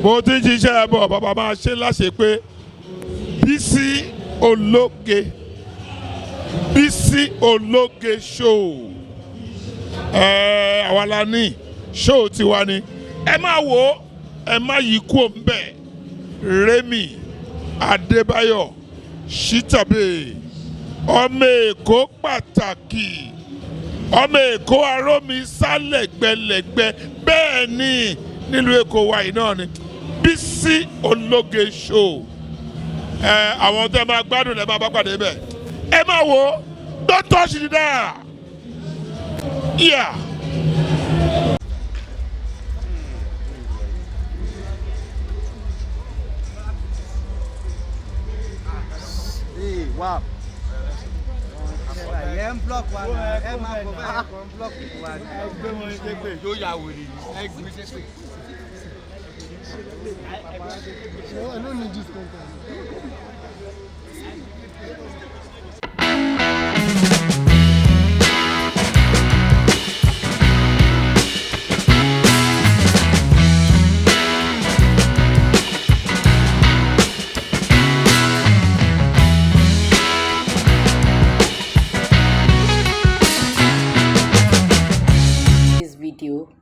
mo ti ń ṣiṣẹ́ bọ̀ bàbá máa ṣe láṣẹ pé Bisi ológe Bisi ológe show àwa la ní show tiwa ni ẹ máa wò ẹ má yí kú òǹbẹ Remi Adébáyọ̀ Shitabe ọmọ Èkó pàtàkì ọmọ Èkó arómi sálẹ̀gbẹ̀lẹ̀gbẹ̀ bẹ́ẹ̀ ni nílùú Èkó wa yìí náà ni Bisi ológe show àwọn tẹ́ máa gbádùn lẹ́ máa bá pàdé bẹ́ẹ̀ ẹ máa wò don't touch it there yeah. Wow. Ẹ ń block wa náà, ẹ máa kọ bẹ́ẹ̀ kọ́ ń block wa náà. Ẹ gbé wọn ṣe pé yóò yà wèrè yìí, ẹ gbé ṣe pé. I don't need this content.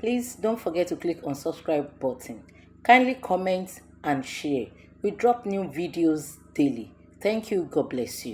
Please don't forget to click on subscribe button. Kindly comment and share. We drop new videos daily. Thank you. God bless you.